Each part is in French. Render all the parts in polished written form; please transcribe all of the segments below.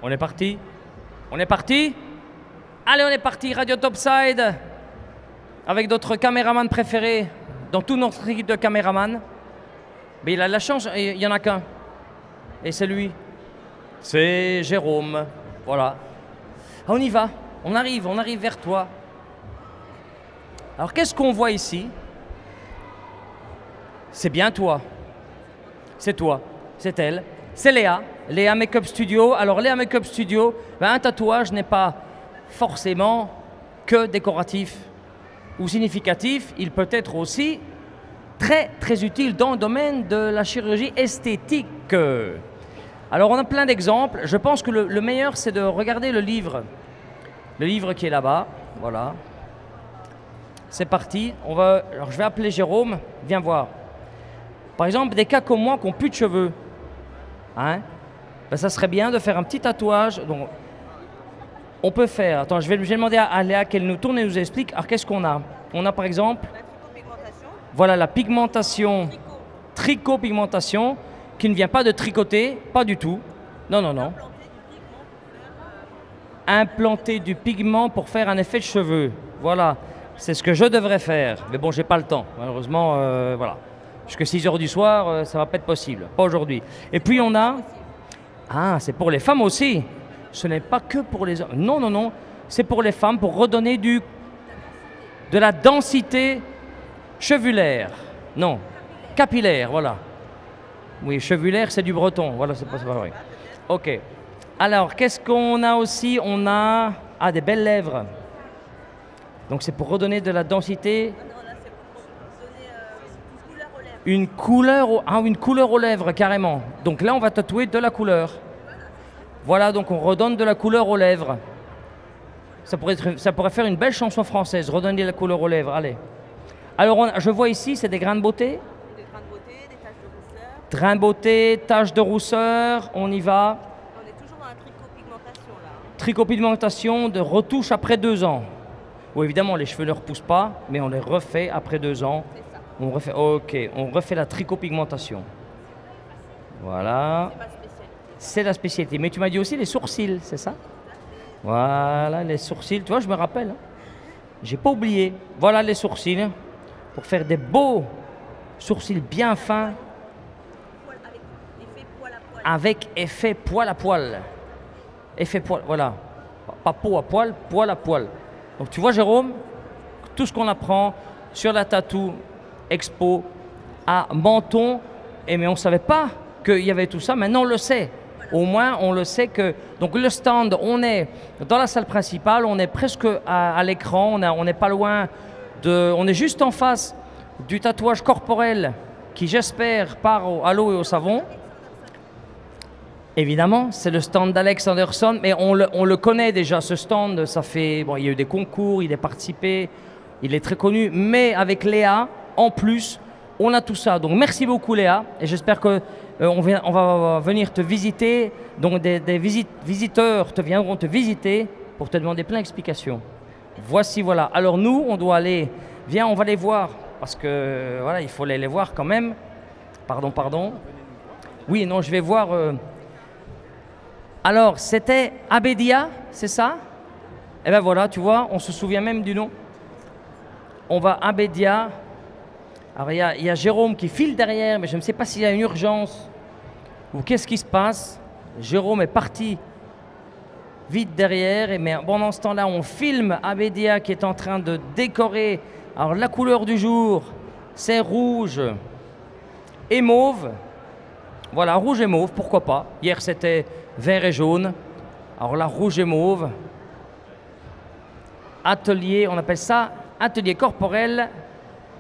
On est parti? On est parti? Allez, on est parti, Radio Topside, avec notre caméraman préféré dans toute notre équipe de caméramans. Mais il a la chance, il n'y en a qu'un. Et c'est lui. C'est Jérôme. Voilà. On y va, on arrive vers toi. Alors qu'est-ce qu'on voit ici? C'est bien toi. C'est toi, c'est elle. C'est Léa, Léa Makeup Studio. Alors Léa Makeup Studio, un tatouage n'est pas forcément que décoratif ou significatif. Il peut être aussi très très utile dans le domaine de la chirurgie esthétique. Alors on a plein d'exemples. Je pense que le meilleur c'est de regarder le livre qui est là-bas. Voilà. C'est parti. Alors je vais appeler Jérôme. Viens voir. Par exemple, des cas comme moi qui n'ont plus de cheveux. Hein? Ben, ça serait bien de faire un petit tatouage. Donc, on peut faire. Attends, je vais demander à Léa qu'elle nous tourne et nous explique. Alors qu'est-ce qu'on a? On a par exemple. La tricopigmentation. Voilà la pigmentation. Tricopigmentation. Qui ne vient pas de tricoter, pas du tout. Non, non, non. Implanter du pigment pour faire un effet de cheveux. Voilà, c'est ce que je devrais faire. Mais bon, j'ai pas le temps. Malheureusement, voilà. Jusqu'à 6 h du soir, ça va pas être possible. Pas aujourd'hui. Et puis on a... Ah, c'est pour les femmes aussi. Ce n'est pas que pour les hommes. Non, non, non. C'est pour les femmes, pour redonner de la densité chevulaire. Non, capillaire, voilà. Oui, chevulaire, c'est du breton. Voilà, c'est pas vrai. Ok. Alors, qu'est-ce qu'on a aussi? On a des belles lèvres. Donc, c'est pour redonner de la densité. Non, là, c'est pour donner une couleur aux lèvres. Une couleur aux lèvres, carrément. Donc là, on va tatouer de la couleur. Voilà, donc on redonne de la couleur aux lèvres. Ça pourrait faire une belle chanson française, redonner de la couleur aux lèvres. Allez. Alors, je vois ici, c'est des grains de beauté. Des grains de beauté, des taches de rousseur. Grains de beauté, taches de rousseur, on y va. On est toujours dans la tricopigmentation là. Tricopigmentation de retouche après 2 ans. Oui, évidemment, les cheveux ne repoussent pas, mais on les refait après 2 ans. C'est ça. On refait, ok, on refait la tricopigmentation. Voilà. C'est ma spécialité. C'est la spécialité. Mais tu m'as dit aussi les sourcils, c'est ça? Voilà, les sourcils. Tu vois, je me rappelle. Hein. J'ai pas oublié. Voilà les sourcils. Pour faire des beaux sourcils bien fins. Avec effet poil à poil. Avec effet poil à poil. Effet poil, voilà. Pas peau à poil, poil à poil. Donc tu vois Jérôme, tout ce qu'on apprend sur la Tattoo Expo à Menton, mais on ne savait pas qu'il y avait tout ça, maintenant on le sait. Au moins on le sait que... Donc le stand, on est dans la salle principale, on est presque à l'écran, on n'est pas loin de... On est juste en face du tatouage corporel qui j'espère part à l'eau et au savon. Évidemment, c'est le stand d'Alex Anderson, mais on le connaît déjà, ce stand, ça fait... Bon, il y a eu des concours, il est participé, il est très connu, mais avec Léa, en plus, on a tout ça. Donc merci beaucoup Léa, et j'espère qu'on va venir te visiter, donc des visiteurs viendront te visiter pour te demander plein d'explications. Voici, voilà. Alors nous, on doit aller... Viens, on va les voir, parce que, voilà, il faut les voir quand même. Pardon. Oui, non, je vais voir... Alors, c'était Abedia, c'est ça? Eh bien voilà, tu vois, on se souvient même du nom. On va à Abedia. Alors, il y a Jérôme qui file derrière, mais je ne sais pas s'il y a une urgence ou qu'est-ce qui se passe. Jérôme est parti vite derrière, mais pendant ce temps-là, on filme Abedia qui est en train de décorer. Alors, la couleur du jour, c'est rouge et mauve. Voilà, rouge et mauve, pourquoi pas. Hier, c'était vert et jaune. Alors là, rouge et mauve. Atelier, on appelle ça atelier corporel.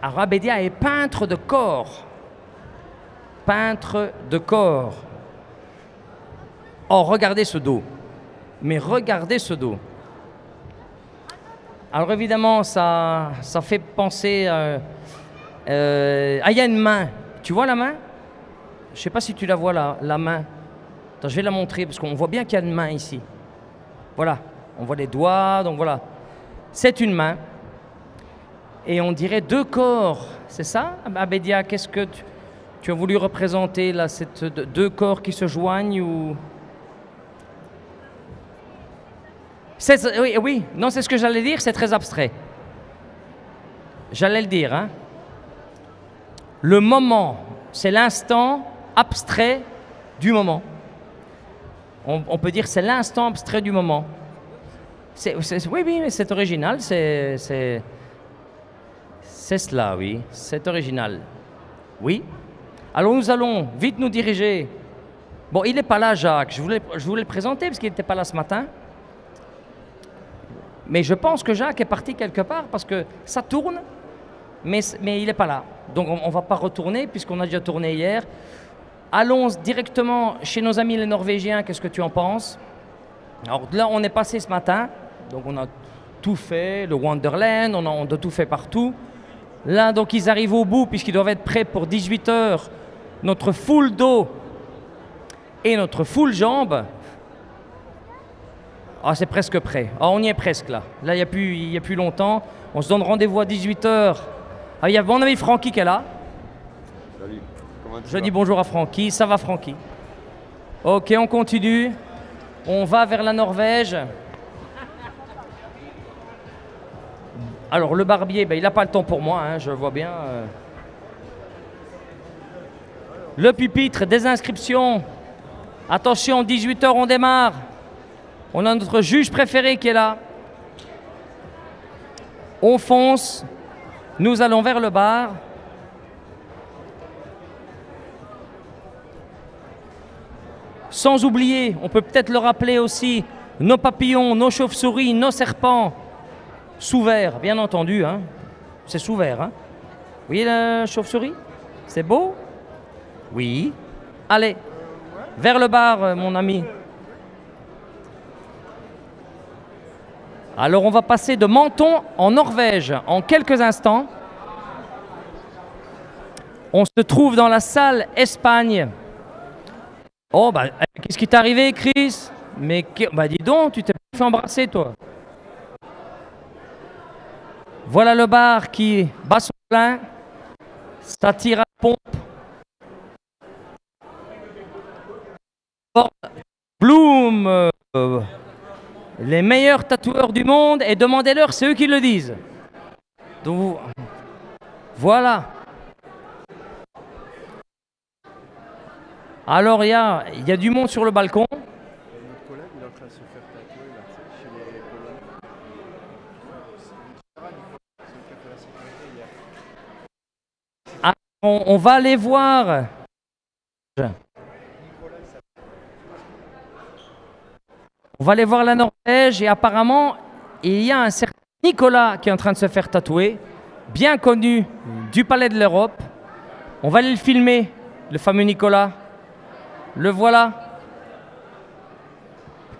Alors Abedia est peintre de corps. Peintre de corps. Oh, regardez ce dos. Mais regardez ce dos. Alors évidemment, ça fait penser à... il y a une main. Tu vois la main? Je ne sais pas si tu la vois là, la main. Attends, je vais la montrer parce qu'on voit bien qu'il y a une main ici. Voilà, on voit les doigts, donc voilà. C'est une main. Et on dirait 2 corps, c'est ça? Abedia, qu'est-ce que tu as voulu représenter là, 2 corps qui se joignent ou... Oui, oui, non, c'est ce que j'allais dire, c'est très abstrait. J'allais le dire, hein. Le moment, c'est l'instant abstrait du moment. On peut dire c'est l'instant abstrait du moment. Oui, oui, mais c'est original, c'est cela, oui, c'est original. Oui. Alors nous allons vite nous diriger. Bon, il n'est pas là, Jacques. Je voulais le présenter parce qu'il n'était pas là ce matin. Mais je pense que Jacques est parti quelque part parce que ça tourne, mais il n'est pas là. Donc on ne va pas retourner puisqu'on a déjà tourné hier. Allons directement chez nos amis les Norvégiens. Qu'est-ce que tu en penses? Alors là, on est passé ce matin. Donc on a tout fait, le Wonderland, on a tout fait partout. Là, donc ils arrivent au bout puisqu'ils doivent être prêts pour 18 h. Notre full dos et notre full jambes. Ah, c'est presque prêt. Ah, on y est presque là. Là, il n'y a plus longtemps. On se donne rendez-vous à 18 h. Ah, il y a mon ami Francky qui est là. Salut. Comment tu Je vas? dis bonjour à Francky. Ça va, Francky? Ok, on continue. On va vers la Norvège. Alors, le barbier, ben, il n'a pas le temps pour moi, hein, je vois bien. Le pupitre, des inscriptions. Attention, 18 h, on démarre. On a notre juge préféré qui est là. On fonce. Nous allons vers le bar. Sans oublier, on peut peut-être le rappeler aussi, nos papillons, nos chauves-souris, nos serpents, sous verre, bien entendu. Hein. C'est sous verre. Hein. Vous voyez la chauve-souris? C'est beau? Oui. Allez, vers le bar, mon ami. Alors, on va passer de Menton en Norvège en quelques instants. On se trouve dans la salle Espagne. Oh, bah, qu'est-ce qui t'est arrivé, Chris? Mais, bah, dis donc, tu t'es pas fait embrasser, toi. Voilà le bar qui bat son plein. Ça tire à la pompe. Bloom, les meilleurs tatoueurs du monde, et demandez-leur, c'est eux qui le disent. Donc, voilà. Alors, il y a du monde sur le balcon. Notre collègue, il est en train de se faire tatouer là, chez les Polonais. Alors, on va aller voir. On va aller voir la Norvège et apparemment, il y a un certain Nicolas qui est en train de se faire tatouer, bien connu du Palais de l'Europe. On va aller le filmer, le fameux Nicolas. Le voilà.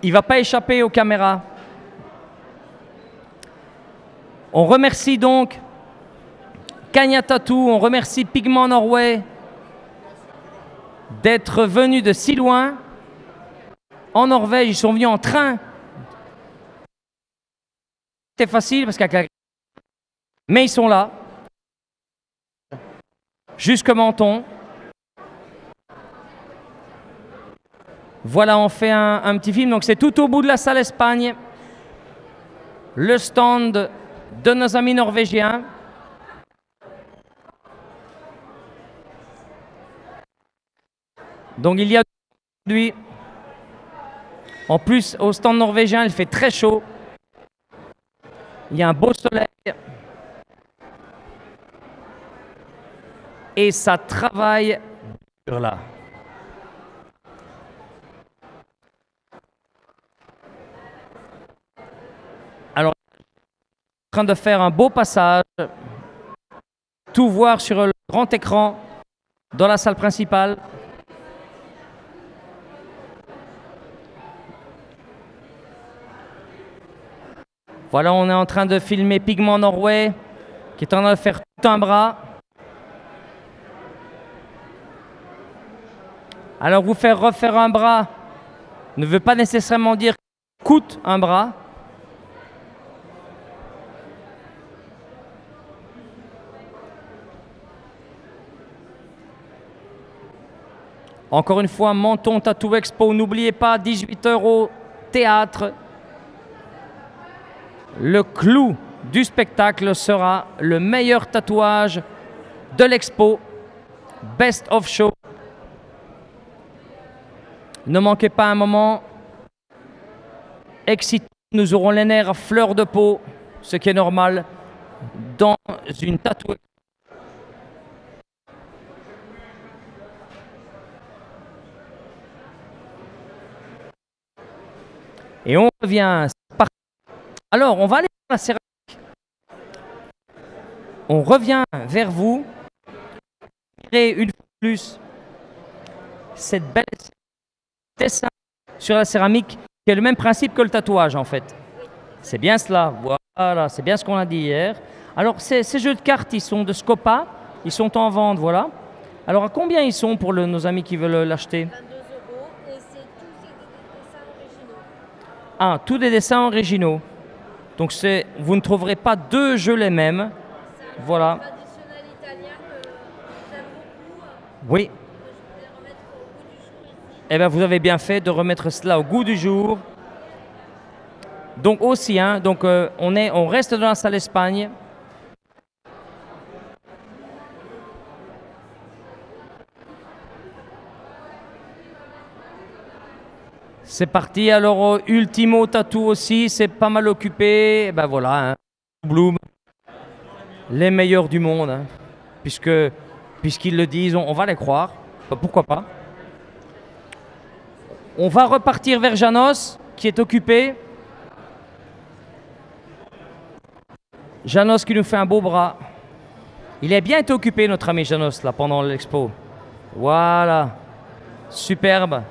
Il ne va pas échapper aux caméras. On remercie donc Kanya Tattoo, on remercie Pigment Norway d'être venus de si loin. En Norvège, ils sont venus en train. C'est facile parce qu'il y a... Mais ils sont là. Jusque Menton. Voilà, on fait un petit film. Donc c'est tout au bout de la salle Espagne. Le stand de nos amis norvégiens. Donc il y a aujourd'hui... En plus, au stand norvégien, il fait très chaud. Il y a un beau soleil. Et ça travaille dur là. Alors, on est en train de faire un beau passage. Tout voir sur le grand écran dans la salle principale. Voilà, on est en train de filmer Pigment Norway, qui est en train de faire tout un bras. Alors, vous faire refaire un bras ne veut pas nécessairement dire coûte un bras. Encore une fois, Menton Tattoo Expo, n'oubliez pas, 18 € au théâtre. Le clou du spectacle sera le meilleur tatouage de l'expo, Best of Show. Ne manquez pas un moment excitant. Nous aurons les nerfs à fleur de peau, ce qui est normal dans une tatouage. Et on revient. Alors, on va aller dans la céramique. On revient vers vous. Et une fois de plus, cette belle dessin sur la céramique qui est le même principe que le tatouage en fait. C'est bien cela. Voilà, c'est bien ce qu'on a dit hier. Alors, ces jeux de cartes, ils sont de Scopa. Ils sont en vente, voilà. Alors, à combien ils sont pour nos amis qui veulent l'acheter? 22 € et c'est tous des dessins originaux. Ah, tous des dessins originaux. Donc, vous ne trouverez pas deux jeux les mêmes. C'est un Voilà. traditionnel italien que j'aime beaucoup. Oui. Que je voulais remettre au goût du jour ici. Eh bien, vous avez bien fait de remettre cela au goût du jour. Donc aussi, hein, donc, on reste dans la salle Espagne. C'est parti. Alors, Ultimo Tattoo aussi, c'est pas mal occupé. Et ben voilà, hein. Bloom, les meilleurs du monde, hein, puisqu'ils le disent, on va les croire. Pourquoi pas. On va repartir vers Janos, qui est occupé. Janos qui nous fait un beau bras. Il est bien été occupé, notre ami Janos, là, pendant l'expo. Voilà. Superbe.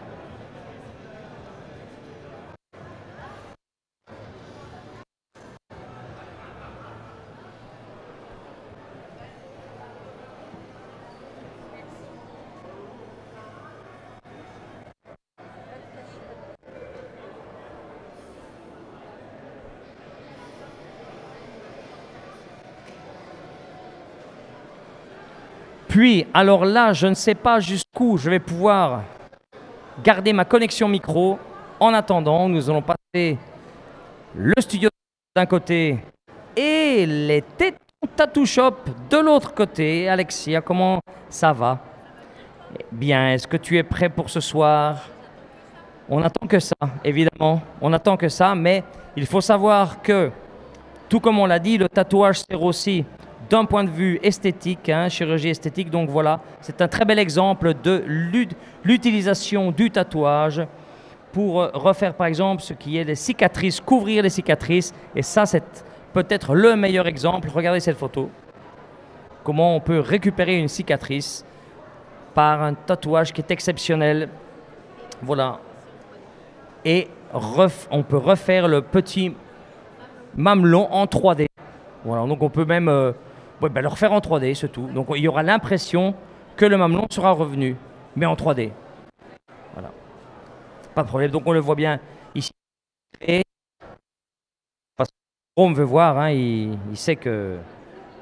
Puis, alors là, je ne sais pas jusqu'où je vais pouvoir garder ma connexion micro. En attendant, nous allons passer le studio d'un côté et les tétons Tattoo Shop de l'autre côté. Alexia, comment ça va? Bien, est-ce que tu es prêt pour ce soir? On n'attend que ça, évidemment. On n'attend que ça, mais il faut savoir que, tout comme on l'a dit, le tatouage sert aussi d'un point de vue esthétique, hein, chirurgie esthétique. Donc voilà, c'est un très bel exemple de l'utilisation du tatouage pour refaire par exemple ce qui est les cicatrices, couvrir les cicatrices. Et ça, c'est peut-être le meilleur exemple. Regardez cette photo. Comment on peut récupérer une cicatrice par un tatouage qui est exceptionnel. Voilà. Et on peut refaire le petit mamelon en 3D. Voilà, donc on peut même le refaire en 3D, c'est tout. Donc il y aura l'impression que le mamelon sera revenu, mais en 3D. Voilà. Pas de problème, donc on le voit bien ici. Et parce qu'on veut voir, hein, il sait que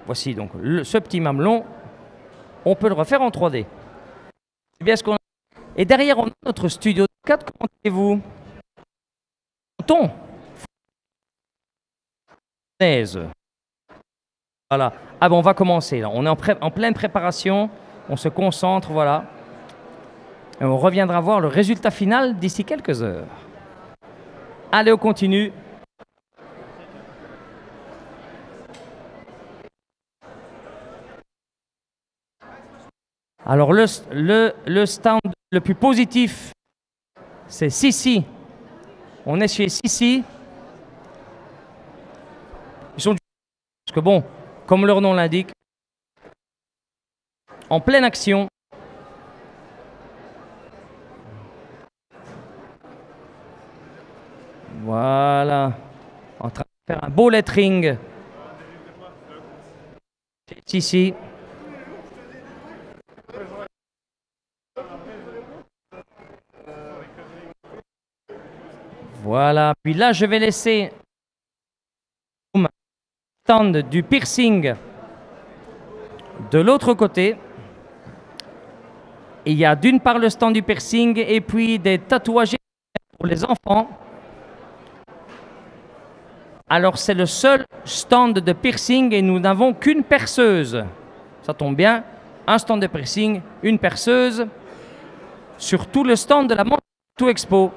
voici donc ce petit mamelon, on peut le refaire en 3D. C'est bien ce qu'on a. Et derrière, on a notre studio de 4. Comment allez-vous? Ton Voilà. Ah bon, on va commencer là. On est en pleine préparation. On se concentre, voilà. Et on reviendra voir le résultat final d'ici quelques heures. Allez, on continue. Alors le stand le plus positif, c'est Sissi. On est chez Sissi. Ils sont parce que bon, comme leur nom l'indique, en pleine action. Voilà. En train de faire un beau lettering. Sissi. Voilà. Puis là, je vais laisser le stand du piercing de l'autre côté. Il y a d'une part le stand du piercing et puis des tatouages pour les enfants. Alors c'est le seul stand de piercing et nous n'avons qu'une perceuse. Ça tombe bien, un stand de piercing, une perceuse, sur tout le stand de la Monte Tattoo Expo.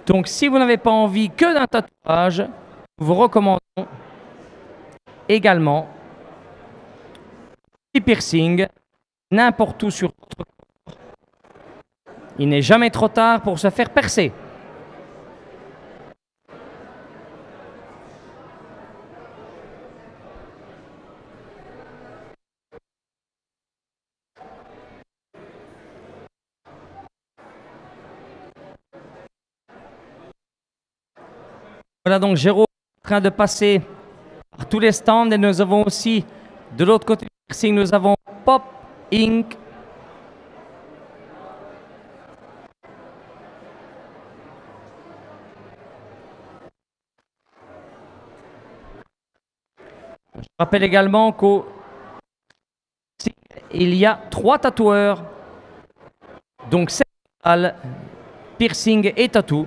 Donc si vous n'avez pas envie que d'un tatouage, nous vous recommandons également des piercings n'importe où sur votre corps. Il n'est jamais trop tard pour se faire percer. Voilà donc Jérôme est en train de passer par tous les stands et nous avons aussi de l'autre côté du piercing, nous avons Pop Inc. Je rappelle également qu'au il y a 3 tatoueurs, donc cérébral, piercing et tatou.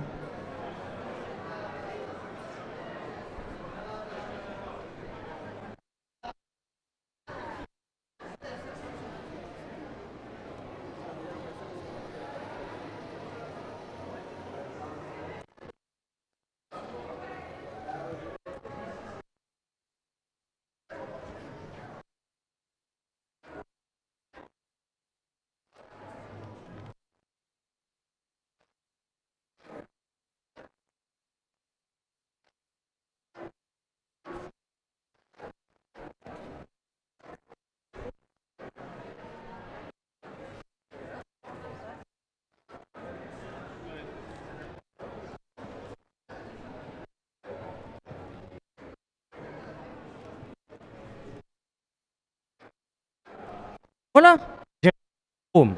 Voilà. Jérôme.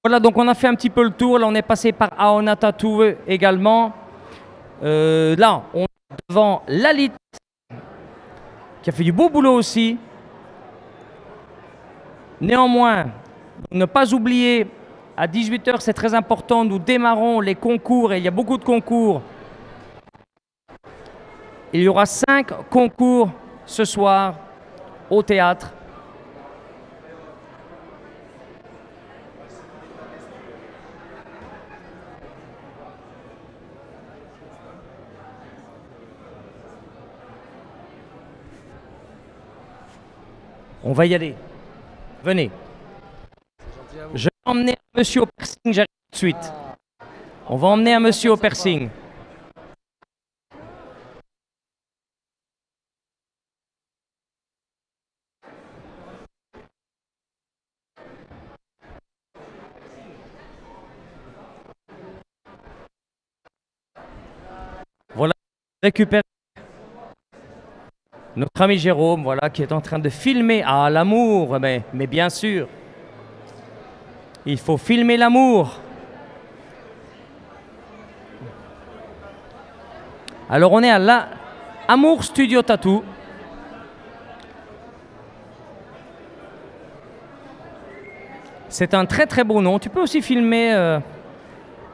Voilà, donc on a fait un petit peu le tour. Là, on est passé par Aona Tattoo également. Là, on est devant Lalit, qui a fait du beau boulot aussi. Néanmoins, ne pas oublier, à 18 h, c'est très important, nous démarrons les concours, et il y a beaucoup de concours. Il y aura 5 concours ce soir au théâtre. On va y aller. Venez. Je vais emmener un monsieur au piercing, j'arrive tout de suite. On va emmener un monsieur au piercing. Voilà, récupère notre ami Jérôme, voilà, qui est en train de filmer. Ah, l'amour, mais bien sûr. Il faut filmer l'amour. Alors, on est à la Amour Studio Tattoo. C'est un très très beau nom. Tu peux aussi filmer.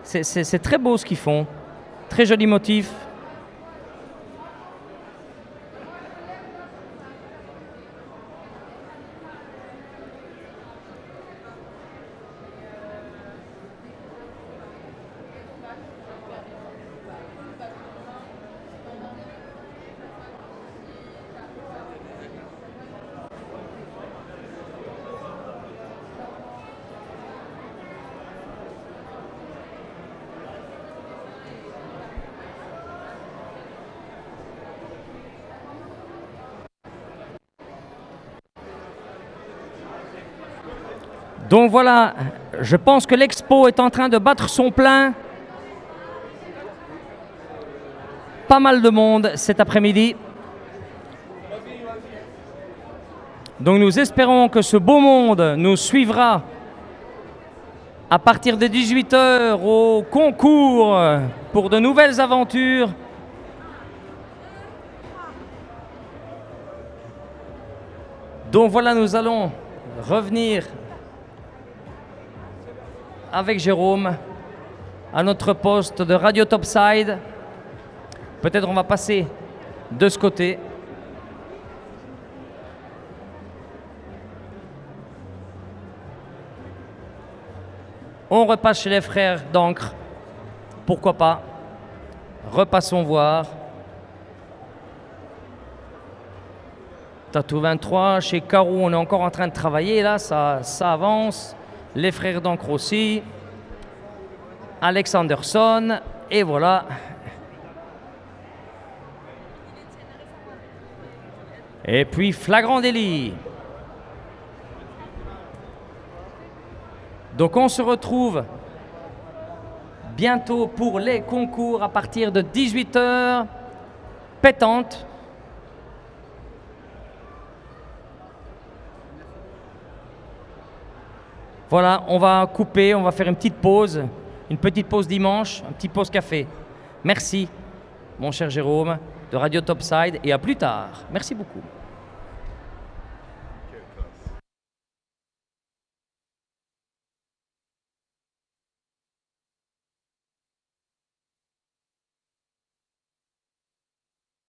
C'est très beau ce qu'ils font. Très joli motif. Donc voilà, je pense que l'expo est en train de battre son plein. Pas mal de monde cet après-midi. Donc nous espérons que ce beau monde nous suivra à partir de 18 h au concours pour de nouvelles aventures. Donc voilà, nous allons revenir avec Jérôme à notre poste de Radio Topside. Peut-être on va passer de ce côté. On repasse chez les frères d'encre. Pourquoi pas? Repassons voir. Tattoo 23, chez Caro, on est encore en train de travailler. Là, ça avance. Les frères d'encre aussi. Alexanderson. Et voilà. Et puis Flagrant délit. Donc on se retrouve bientôt pour les concours à partir de 18 h. Pétante. Voilà, on va couper, on va faire une petite pause dimanche, un petit pause café. Merci, mon cher Jérôme, de Radio Topside, et à plus tard. Merci beaucoup.